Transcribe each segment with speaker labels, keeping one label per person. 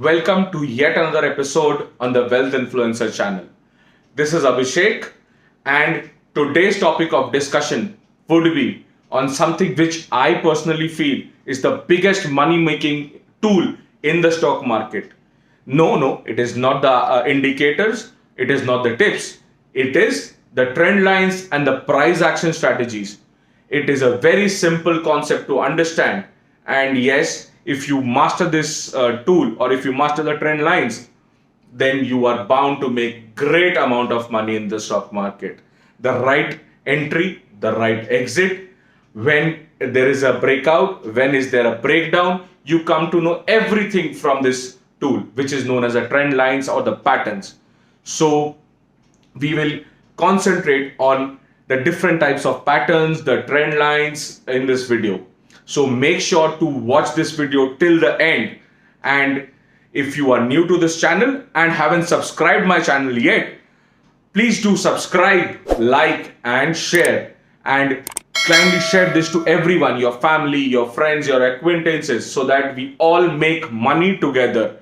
Speaker 1: welcome to yet another episode on the Wealth Influencer channel. This is Abhishek, and today's topic of discussion would be on something which I personally feel is the biggest money making tool in the stock market. No, it is not the indicators, it is not the tips, it is the trend lines and the price action strategies. It is a very simple concept to understand, and yes, if you master this tool or if you master the trend lines, then you are bound to make great amount of money in the stock market. The right entry, the right exit, when there is a breakout, when is there a breakdown, you come to know everything from this tool, which is known as the trend lines or the patterns. So we will concentrate on the different types of patterns, the trend lines in this video. So make sure to watch this video till the end. And if you are new to this channel and haven't subscribed my channel yet, please do subscribe, like and share. And kindly share this to everyone, your family, your friends, your acquaintances, so that we all make money together.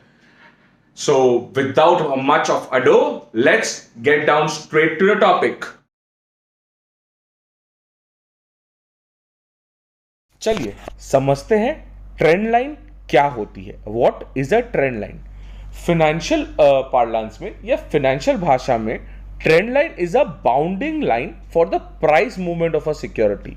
Speaker 1: So without much of ado, let's get down straight to the topic.
Speaker 2: चलिए समझते हैं trend line क्या होती है. What is a trend line? Financial parlance में या financial भाषा में trend line is a bounding line for the price movement of a security.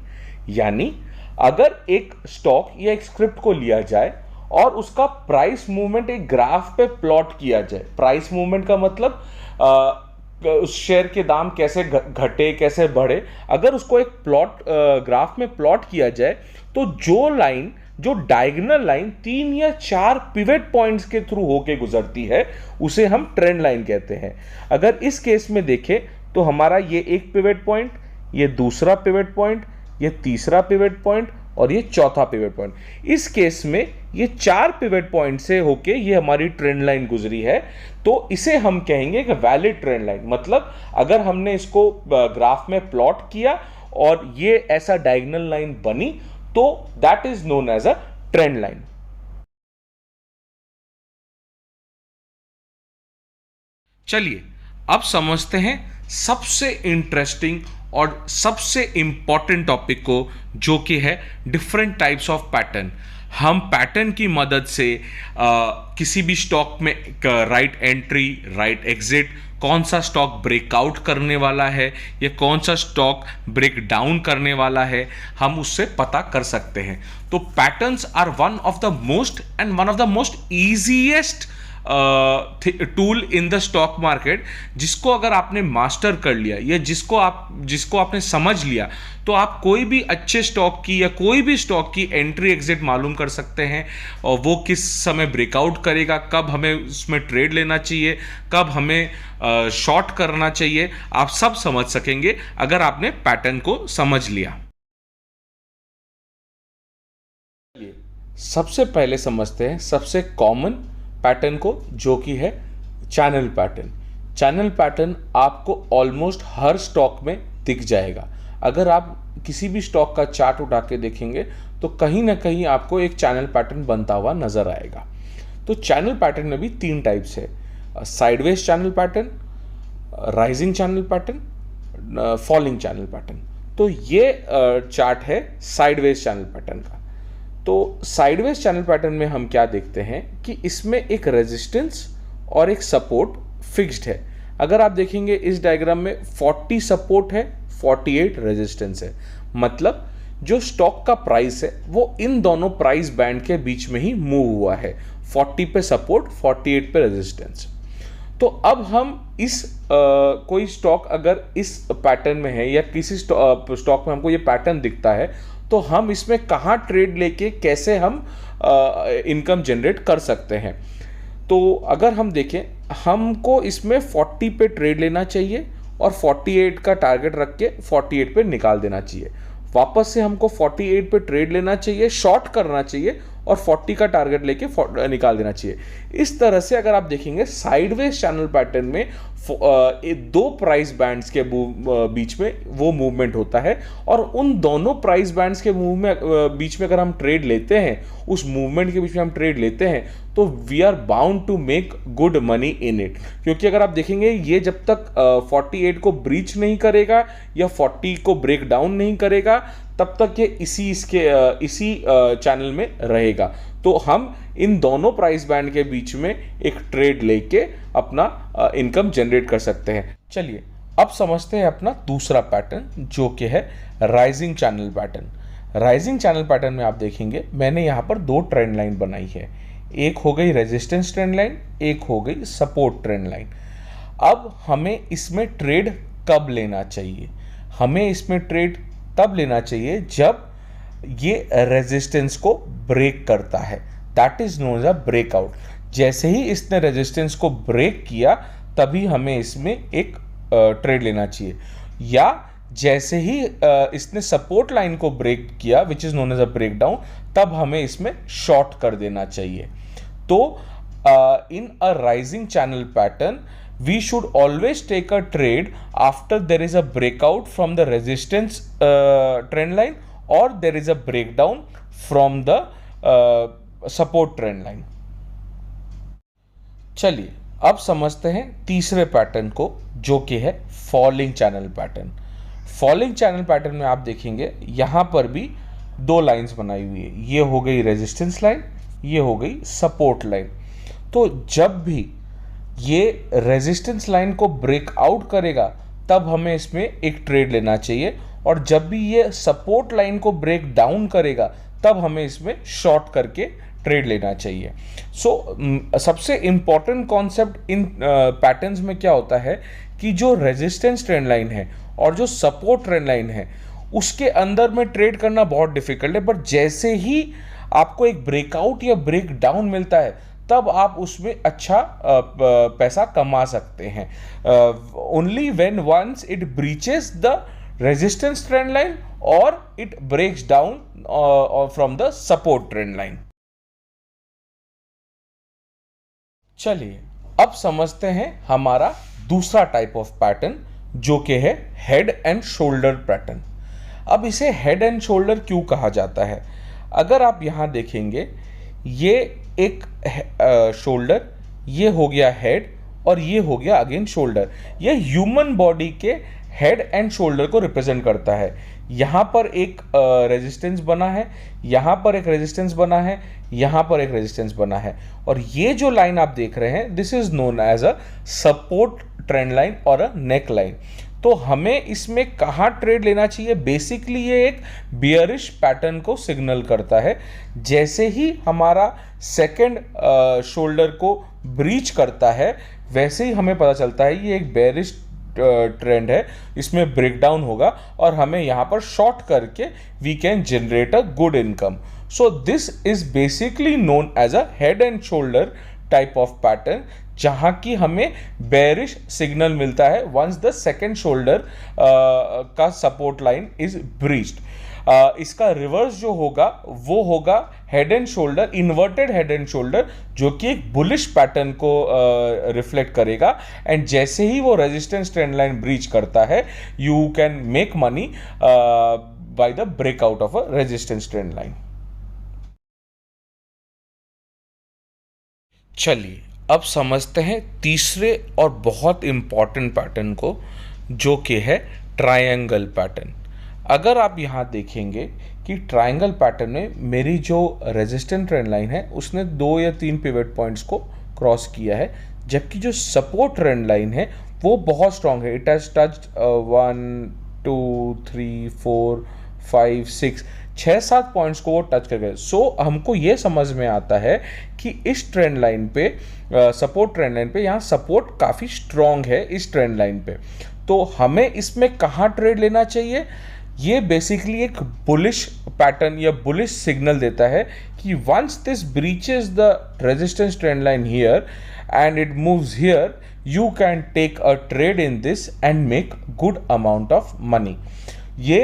Speaker 2: यानी अगर एक स्टॉक या एक स्क्रिप्ट को लिया जाए और उसका प्राइस मूवमेंट एक ग्राफ पे प्लॉट किया जाए. प्राइस मूवमेंट का मतलब उस शेयर के दाम कैसे घटे कैसे बढ़े, अगर उसको एक प्लॉट ग्राफ में प्लॉट किया जाए तो जो डायगोनल लाइन 3 या 4 पिवट पॉइंट्स के थ्रू होके गुजरती है उसे हम ट्रेंड लाइन कहते हैं. अगर इस केस में देखें तो हमारा ये एक पिवट पॉइंट, ये दूसरा पिवट पॉइंट, ये तीसरा पिवट पॉइंट और ये चौथा पिवट पॉइंट. इस केस में ये 4 पिवट पॉइंट से होके ये हमारी ट्रेंड लाइन गुजरी है, तो इसे हम कहेंगे कि वैलिड ट्रेंड लाइन. मतलब अगर हमने इसको ग्राफ में प्लॉट किया और ये ऐसा डायगोनल लाइन बनी तो that is known as a trend line. चलिए अब समझते हैं सबसे इंटरेस्टिंग और सबसे इंपॉर्टेंट टॉपिक को, जो कि है डिफरेंट टाइप्स ऑफ पैटर्न. हम पैटर्न की मदद से किसी भी स्टॉक में राइट एंट्री, राइट एग्जिट, कौन सा स्टॉक ब्रेकआउट करने वाला है या कौन सा स्टॉक ब्रेक डाउन करने वाला है, हम उससे पता कर सकते हैं. तो patterns are one of the most easiest tool in the stock market, जिसको अगर आपने मास्टर कर लिया या जिसको आपने समझ लिया तो आप कोई भी अच्छे स्टॉक की या कोई भी स्टॉक की एंट्री एग्जिट मालूम कर सकते हैं, और वो किस समय ब्रेकआउट करेगा, कब हमें उसमें ट्रेड लेना चाहिए, कब हमें शॉर्ट करना चाहिए, आप सब समझ सकेंगे अगर आपने पैटर्न को समझ लिया. सबसे पहले समझते हैं सबसे कॉमन पैटर्न को, जो कि है चैनल पैटर्न. चैनल पैटर्न आपको ऑलमोस्ट हर स्टॉक में दिख जाएगा. अगर आप किसी भी स्टॉक का चार्ट उठा के देखेंगे तो कहीं ना कहीं आपको एक चैनल पैटर्न बनता हुआ नजर आएगा. तो चैनल पैटर्न में भी 3 टाइप्स है: sideways channel pattern, rising channel pattern, falling channel pattern. तो ये चार्ट है साइडवेज चैनल पैटर्न का. तो साइडवेज चैनल पैटर्न में हम क्या देखते हैं कि इसमें एक रेजिस्टेंस और एक सपोर्ट फिक्स्ड है. अगर आप देखेंगे इस डायग्राम में 40 सपोर्ट है, 48 रेजिस्टेंस है. मतलब जो स्टॉक का प्राइस है वो इन दोनों प्राइस बैंड के बीच में ही मूव हुआ है. 40 पे सपोर्ट, 48 पे रेजिस्टेंस. तो अब हम इस कोई स्टॉक अगर इस पैटर्न में है या किसी स्टॉक में हमको ये पैटर्न दिखता है तो हम इसमें कहाँ ट्रेड लेके कैसे हम इनकम जनरेट कर सकते हैं. तो अगर हम देखें, हमको इसमें 40 पे ट्रेड लेना चाहिए और 48 का टारगेट रख के 48 पे निकाल देना चाहिए. वापस से हमको 48 पे ट्रेड लेना चाहिए, शॉर्ट करना चाहिए और 40 का टारगेट लेके निकाल देना चाहिए। इस तरह से अगर आप देखेंगे साइडवेज चैनल पैटर्न में दो प्राइस बैंड्स के बीच में वो मूवमेंट होता है, और उन दोनों प्राइस बैंड्स के बीच में अगर हम ट्रेड लेते हैं, उस मूवमेंट के बीच में हम ट्रेड लेते हैं, तो we are bound to make good money in it. क्योंकि अगर आप देखेंगे ये जब तक 48 को ब्रीच नहीं करेगा या 40 को ब्रेक डाउन नहीं करेगा, तब तक ये इसी चैनल में रहेगा। तो हम इन दोनों प्राइस बैंड के बीच में एक ट्रेड लेके अपना इनकम जनरेट कर सकते हैं। चलिए अब समझते हैं अपना दूसरा पैटर्न, जो कि है rising channel pattern. Rising channel pattern में आप देखेंगे मैंने यहाँ पर दो ट्रेंड लाइन बनाई है, एक हो गई रेजिस्टेंस ट्रेंड लाइन, एक हो गई सपोर्ट ट्रेंड लाइन। अब हमें इसमें ट्रेड कब लेना चाहिए? हमें इसमें ट्रेड तब लेना चाहिए जब ये रेजिस्टेंस को ब्रेक करता है, that is known as a breakout. जैसे ही इसने रेजिस्टेंस को ब्रेक किया तभी हमें इसमें एक ट्रेड लेना चाहिए, या जैसे ही इसने सपोर्ट लाइन को ब्रेक किया which is known as a breakdown, तब हमें इसमें शॉर्ट कर देना चाहिए। तो in a rising channel pattern we should always take a trade after there is a breakout from the resistance trend line, or there is a breakdown from the support trend line। चलिए अब समझते हैं तीसरे pattern को, जो कि है falling channel pattern. Falling channel pattern में आप देखेंगे यहां पर भी दो लाइंस बनाई हुई है, ये हो गई रेजिस्टेंस लाइन, ये हो गई सपोर्ट लाइन। तो जब भी ये रेजिस्टेंस लाइन को ब्रेक आउट करेगा तब हमें इसमें एक ट्रेड लेना चाहिए, और जब भी ये सपोर्ट लाइन को ब्रेक डाउन करेगा तब हमें इसमें शॉर्ट करके ट्रेड लेना चाहिए। सबसे इंपॉर्टेंट कॉन्सेप्ट इन पैटर्न्स में क्या होता है कि जो रेजिस्टेंस ट्रेंड लाइन है और जो सपोर्ट ट्रेंड लाइन है उसके अंदर में ट्रेड करना बहुत डिफिकल्ट है, बट जैसे ही आपको एक ब्रेकआउट या ब्रेक डाउन मिलता है तब आप उसमें अच्छा पैसा कमा सकते हैं। Only when once it breaches the resistance trend line और it breaks down from the support trend line. चलिए अब समझते हैं हमारा दूसरा टाइप ऑफ पैटर्न, जो कि है हेड एंड शोल्डर पैटर्न। अब इसे हेड एंड शोल्डर क्यों कहा जाता है? अगर आप यहां देखेंगे ये एक शोल्डर, ये हो गया हेड और ये हो गया अगेन शोल्डर। ये ह्यूमन बॉडी के हेड एंड शोल्डर को रिप्रेजेंट करता है। यहाँ पर एक रेजिस्टेंस बना है, यहाँ पर एक रेजिस्टेंस बना है, यहाँ पर एक रेजिस्टेंस बना है, और ये जो लाइन आप देख रहे हैं this is known as a support trend line और अ नेक लाइन। तो हमें इसमें कहाँ ट्रेड लेना चाहिए? बेसिकली ये एक बियरिश पैटर्न को सिग्नल करता है। जैसे ही हमारा सेकंड शोल्डर को ब्रीच करता है वैसे ही हमें पता चलता है ये एक बेयरिश ट्रेंड है, इसमें ब्रेकडाउन होगा और हमें यहाँ पर शॉर्ट करके we can generate a good income. So this is basically known as a head and shoulder type of pattern, जहां की हमें बेरिश सिग्नल मिलता है वंस द सेकेंड शोल्डर का सपोर्ट लाइन इज ब्रीच्ड। इसका रिवर्स जो होगा वो होगा head and shoulder, inverted head and shoulder, जो कि एक बुलिश पैटर्न को रिफ्लेक्ट करेगा। एंड जैसे ही वो रेजिस्टेंस ट्रेंड लाइन ब्रीच करता है you can make money by the breakout of a resistance trend line. चलिए अब समझते हैं तीसरे और बहुत इंपॉर्टेंट पैटर्न को, जो कि है ट्रायंगल पैटर्न। अगर आप यहाँ देखेंगे कि ट्रायंगल पैटर्न में मेरी जो रेजिस्टेंट ट्रेंड लाइन है उसने 2 या 3 पिवट पॉइंट्स को क्रॉस किया है, जबकि जो सपोर्ट ट्रेंड लाइन है वो बहुत स्ट्रांग है। इट हैज टच्ड 1 2 3 4 5 6 6-7 पॉइंट्स को वो टच कर गए। सो हमको ये समझ में आता है कि इस ट्रेंड लाइन पे सपोर्ट ट्रेंड लाइन पे यहाँ सपोर्ट काफ़ी स्ट्रॉन्ग है इस ट्रेंड लाइन पे। तो हमें इसमें कहाँ ट्रेड लेना चाहिए? ये बेसिकली एक बुलिश पैटर्न या बुलिश सिग्नल देता है कि once this breaches the resistance trend line here and it moves here you can take a trade in this and make good amount of money. ये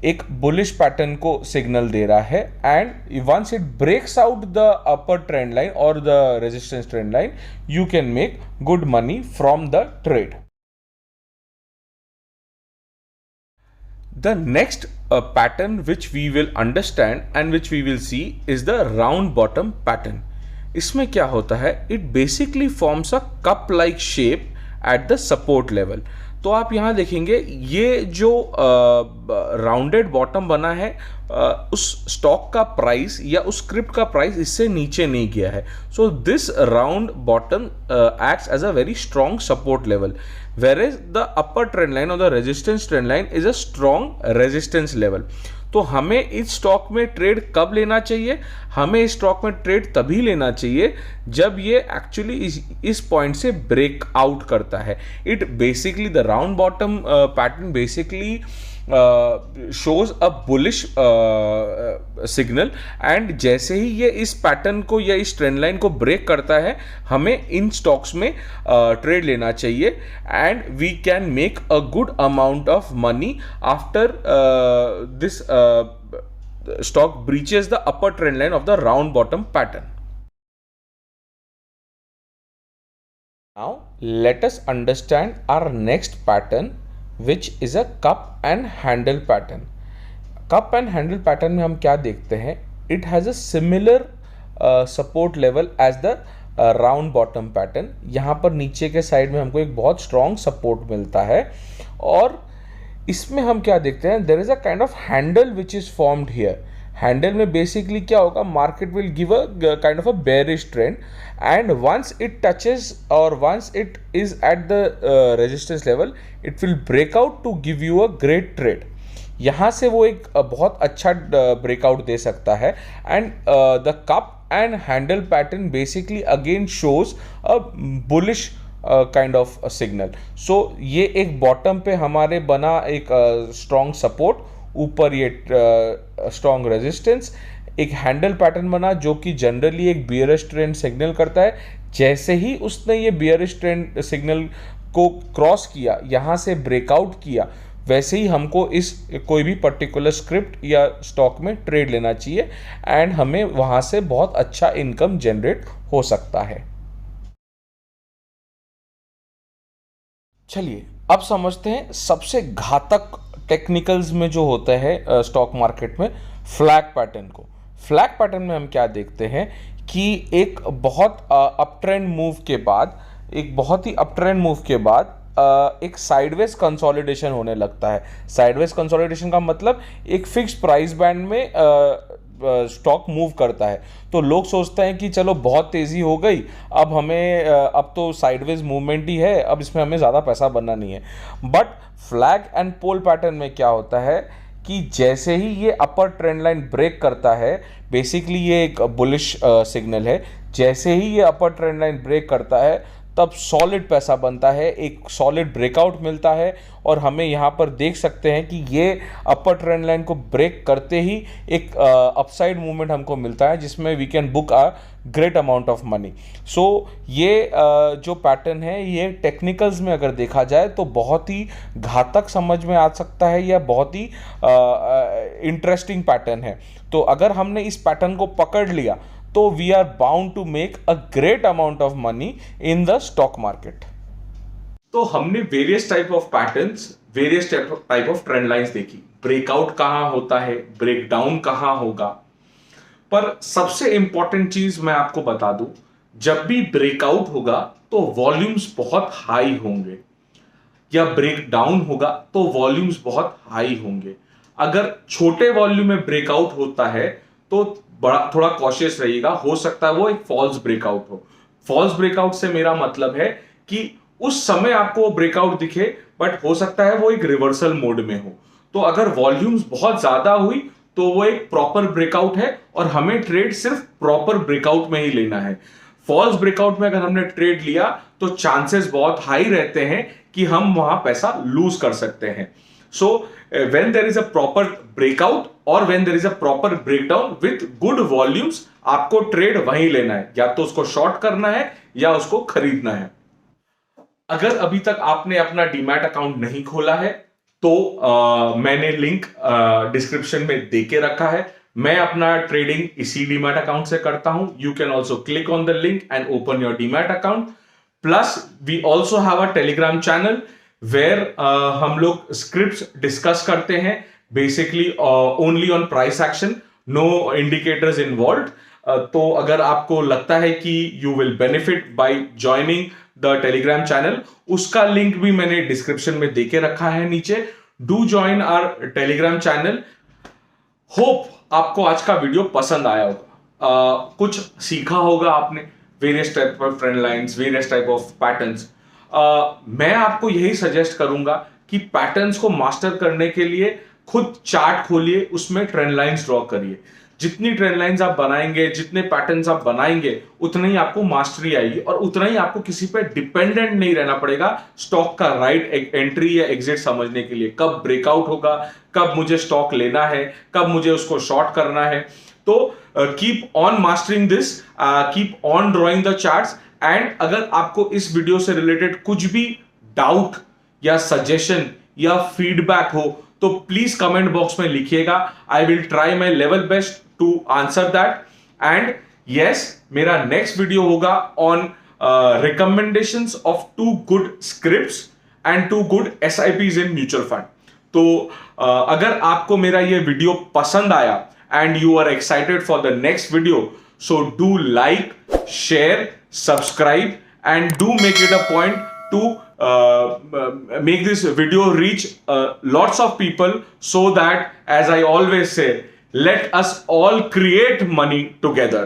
Speaker 2: एक बुलिश पैटर्न को signal दे रहा है, and once it breaks out the upper trend line और the resistance trend line, you can make good money from the trade. The next pattern which we will understand and which we will see is the round bottom pattern. इसमें क्या होता है? It basically forms a cup like shape at the support level. तो आप यहाँ देखेंगे ये जो राउंडेड बॉटम बना है, उस स्टॉक का प्राइस या उस स्क्रिप्ट का प्राइस इससे नीचे नहीं गया है. So this round bottom acts as a very strong support level, whereas the upper trend line or the resistance trend line is a strong resistance level. तो हमें इस स्टॉक में ट्रेड कब लेना चाहिए? हमें इस स्टॉक में ट्रेड तभी लेना चाहिए जब ये एक्चुअली इस पॉइंट से ब्रेक आउट करता है. It basically the round bottom pattern basically shows a bullish signal, and जैसे ही ये इस पैटर्न को या इस ट्रेंड लाइन को ब्रेक करता है, हमें इन स्टॉक्स में ट्रेड लेना चाहिए, and we can make a good amount of money after this stock breaches the upper trend line of the round bottom pattern. Now let us understand our next pattern, which is a cup and handle pattern. Cup and handle pattern में हम क्या देखते हैं? It has a similar support level as the round bottom pattern. यहाँ पर नीचे के side में हमको एक बहुत strong support मिलता है, और इसमें हम क्या देखते हैं? There is a kind of handle which is formed here. Handle में बेसिकली क्या होगा? Market will give a kind of a bearish trend, and once it touches और once it is at the resistance level, it will break out to give you a great trade. यहाँ से वो एक बहुत अच्छा breakout दे सकता है, and the cup and handle pattern basically again shows a bullish kind of signal. So ये एक बॉटम पे हमारे बना एक स्ट्रॉन्ग सपोर्ट, ऊपर ये स्ट्रॉन्ग रेजिस्टेंस, एक हैंडल पैटर्न बना जो कि जनरली एक बियरिश ट्रेंड सिग्नल करता है. जैसे ही उसने ये बियरिश ट्रेंड सिग्नल को क्रॉस किया, यहाँ से ब्रेकआउट किया, वैसे ही हमको इस कोई भी पर्टिकुलर स्क्रिप्ट या स्टॉक में ट्रेड लेना चाहिए, एंड हमें वहाँ से बहुत अच्छा इनकम जनरेट हो सकता है. चलिए अब समझते हैं सबसे घातक टेक्निकल्स में जो होता है स्टॉक मार्केट में, फ्लैग पैटर्न को. फ्लैग पैटर्न में हम क्या देखते हैं कि एक बहुत अप ट्रेंड मूव के बाद, एक बहुत ही अप ट्रेंड मूव के बाद एक साइडवेज कंसोलिडेशन होने लगता है. साइडवेज कंसोलिडेशन का मतलब एक फिक्स प्राइस बैंड में स्टॉक मूव करता है. तो लोग सोचते हैं कि चलो बहुत तेज़ी हो गई, अब हमें अब तो साइडवेज मूवमेंट ही है, अब इसमें हमें ज़्यादा पैसा बनना नहीं है. But flag and pole pattern में क्या होता है कि जैसे ही ये अपर ट्रेंड लाइन ब्रेक करता है, बेसिकली ये एक बुलिश सिग्नल है, जैसे ही ये अपर ट्रेंड लाइन ब्रेक करता है तब सॉलिड पैसा बनता है, एक सॉलिड ब्रेकआउट मिलता है, और हमें यहाँ पर देख सकते हैं कि ये अपर ट्रेंड लाइन को ब्रेक करते ही एक अपसाइड मूवमेंट हमको मिलता है, जिसमें we can book a great amount of money. So ये जो पैटर्न है, ये टेक्निकल्स में अगर देखा जाए तो बहुत ही घातक समझ में आ सकता है, या बहुत ही इंटरेस्टिंग पैटर्न है. तो अगर हमने इस पैटर्न को पकड़ लिया तो we are bound to make a great amount of money in the stock market.
Speaker 1: तो हमने various type of patterns, various type of trend lines देखी. ब्रेकआउट कहाँ होता है, ब्रेकडाउन कहाँ होगा. पर सबसे इंपॉर्टेंट चीज मैं आपको बता दूं, जब भी ब्रेकआउट होगा तो वॉल्यूम्स बहुत हाई होंगे, या ब्रेकडाउन होगा तो वॉल्यूम्स बहुत हाई होंगे. अगर छोटे वॉल्यूम में ब्रेकआउट होता है तो बड़ा थोड़ा कॉशियस रहिएगा, हो सकता है वो एक फॉल्स ब्रेकआउट हो. फॉल्स ब्रेकआउट से मेरा मतलब है कि उस समय आपको वो ब्रेकआउट दिखे, बट हो सकता है वो एक रिवर्सल मोड में हो. तो अगर वॉल्यूम्स बहुत ज्यादा हुई तो वो एक प्रॉपर ब्रेकआउट है, और हमें ट्रेड सिर्फ प्रॉपर ब्रेकआउट में ही लेना है. फॉल्स ब्रेकआउट में अगर हमने ट्रेड लिया तो चांसेस बहुत हाई रहते हैं कि हम वहां पैसा लूज कर सकते हैं. So when there is a proper breakout or when there is a proper breakdown with good volumes, आपको ट्रेड वहीं लेना है, या तो उसको शॉर्ट करना है या उसको खरीदना है. अगर अभी तक आपने अपना डीमैट अकाउंट नहीं खोला है तो मैंने लिंक डिस्क्रिप्शन में दे के रखा है। मैं अपना ट्रेडिंग इसी डीमैट अकाउंट से करता हूं। You can also click on the link and open your demat account. Plus we also have a Telegram channel where हम लोग स्क्रिप्ट्स डिस्कस करते हैं, basically only on price action, no indicators involve. तो अगर आपको लगता है कि you will benefit by joining the Telegram channel, उसका लिंक भी मैंने डिस्क्रिप्शन में देके रखा है नीचे। Do join our Telegram channel. Hope आपको आज का वीडियो पसंद आया होगा, कुछ सीखा होगा आपने, various type of trend lines, various type of patterns. मैं आपको यही सजेस्ट करूंगा कि पैटर्न्स को मास्टर करने के लिए खुद चार्ट खोलिए, उसमें ट्रेंड लाइंस ड्रॉ करिए। जितनी ट्रेंड लाइंस आप बनाएंगे, जितने पैटर्न्स आप बनाएंगे, उतना ही आपको मास्टरी आएगी और उतना ही आपको किसी पे डिपेंडेंट नहीं रहना पड़ेगा स्टॉक का राइट एंट्री या एग्जिट समझने के लिए। कब ब्रेकआउट होगा, कब मुझे स्टॉक लेना है, कब मुझे उसको शॉर्ट करना है। तो keep on mastering this, keep on drawing the charts. And अगर आपको इस वीडियो से रिलेटेड कुछ भी डाउट या सजेशन या फीडबैक हो तो प्लीज कमेंट बॉक्स में लिखिएगा। I will try my level best to answer that. And yes, मेरा नेक्स्ट वीडियो होगा on recommendations of 2 good scripts and 2 good SIPs in mutual fund. तो अगर आपको मेरा ये वीडियो पसंद आया and you are excited for the next video, so do like, share, subscribe, and do make it a point to make this video reach lots of people, so that, as I always say, let us all create money together.